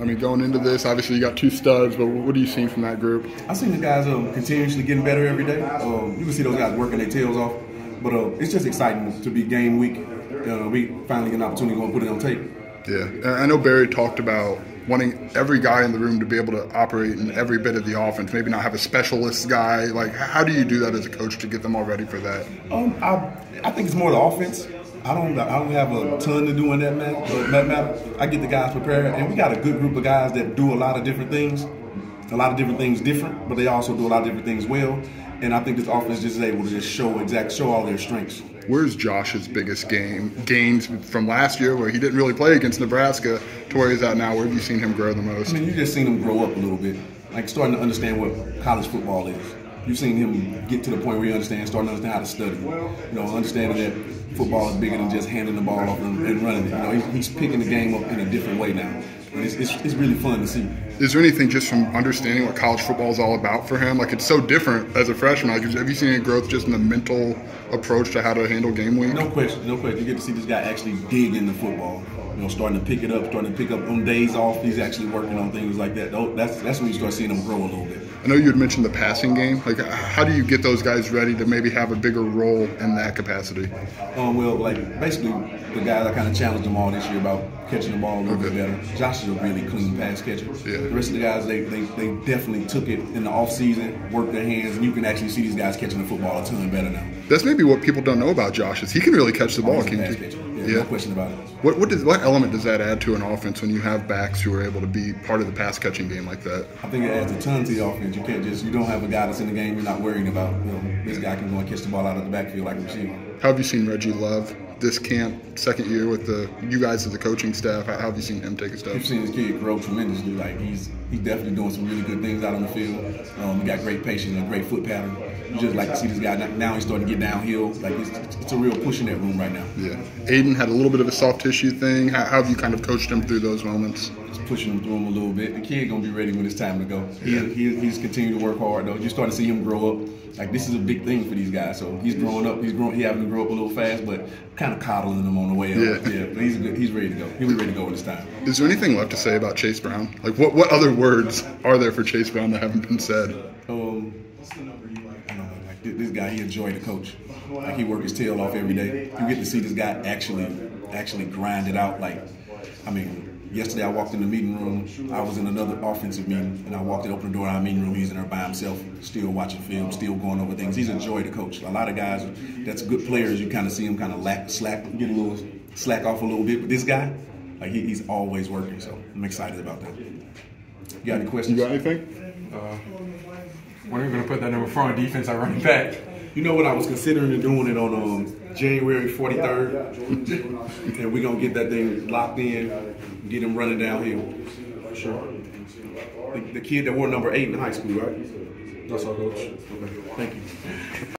I mean, going into this, obviously you got two studs, but what are you seeing from that group? I've seen the guys continuously getting better every day. You can see those guys working their tails off. But it's just exciting to be game week. We finally get an opportunity to go and put it on tape. Yeah, I know Barry talked about wanting every guy in the room to be able to operate in every bit of the offense, maybe not have a specialist guy. Like, how do you do that as a coach to get them all ready for that? I think it's more the offense. I don't have a ton to do in that matter. I get the guys prepared, and we got a good group of guys that do a lot of different things. A lot of different things different, but they also do a lot of different things well. And I think this offense just is able to just show all their strengths. Where's Josh's biggest gains from last year, where he didn't really play against Nebraska, to where he's at now? Where have you seen him grow the most? I mean, you've just seen him grow up a little bit, like starting to understand what college football is. You've seen him get to the point where he starting to understand how to study. Understanding that football is bigger than just handing the ball off and running it. He's picking the game up in a different way now. And it's really fun to see. Is there anything just from understanding what college football is all about for him? Like, it's so different as a freshman. Like, have you seen any growth just in the mental approach to how to handle game week? No question. You get to see this guy actually dig into football. Starting to pick it up, starting to pick up on days off. He's actually working on things like that. That's when you start seeing him grow a little bit. I know you had mentioned the passing game. Like, how do you get those guys ready to maybe have a bigger role in that capacity? Well, like, basically, the guys, I kind of challenged them all this year about catching the ball a little bit better. Josh is a really clean pass catcher. Yeah. The rest of the guys, they definitely took it in the offseason, worked their hands, and you can actually see these guys catching the football a ton better now. That's maybe what people don't know about Josh, is he can really catch the ball. He's a pass catcher. Yeah, no question about it. What element does that add to an offense when you have backs who are able to be part of the pass catching game like that? I think it adds a ton to the offense. You don't have a guy that's in the game you're not worrying about. This guy can go and catch the ball out of the backfield like a receiver. How have you seen Reggie Love this camp, second year with you guys as the coaching staff? How have you seen him take a step? You've seen this kid grow tremendously. Like, he's definitely doing some really good things out on the field. He got great patience and a great foot pattern. You just like to see this guy. Now he's starting to get downhill. Like, it's a real push in that room right now. Yeah. Aiden had a little bit of a soft tissue thing. How have you kind of coached him through those moments? Just pushing him through him a little bit. The kid gonna be ready when it's time to go. He's continuing to work hard though. You're starting to see him grow up. Like, this is a big thing for these guys. So he's growing up. He having to grow up a little fast, but kind of coddling him on the way up. Yeah. But he's ready to go. He'll be ready to go when it's time. Is there anything left to say about Chase Brown? Like, what other words are there for Chase Brown that haven't been said? I don't know. Like, this guy, he enjoyed the coach. Like, he worked his tail off every day. You get to see this guy actually grind it out. Like, I mean, yesterday I walked in the meeting room. I was in another offensive meeting, and I walked and opened the door in our meeting room. He's in there by himself, still watching film, still going over things. He's enjoyed the coach. A lot of guys that's good players, you kind of see him kind of get a little slack off a little bit. But this guy, like, he's always working. So I'm excited about that. You got any questions? You got anything? When are we going to put that number 4 on defense at running back? You know what? I was considering doing it on January 43rd, and we're going to get that thing locked in, get him running downhill. For sure. The kid that wore number 8 in high school, right? That's all, Coach. Okay. Thank you.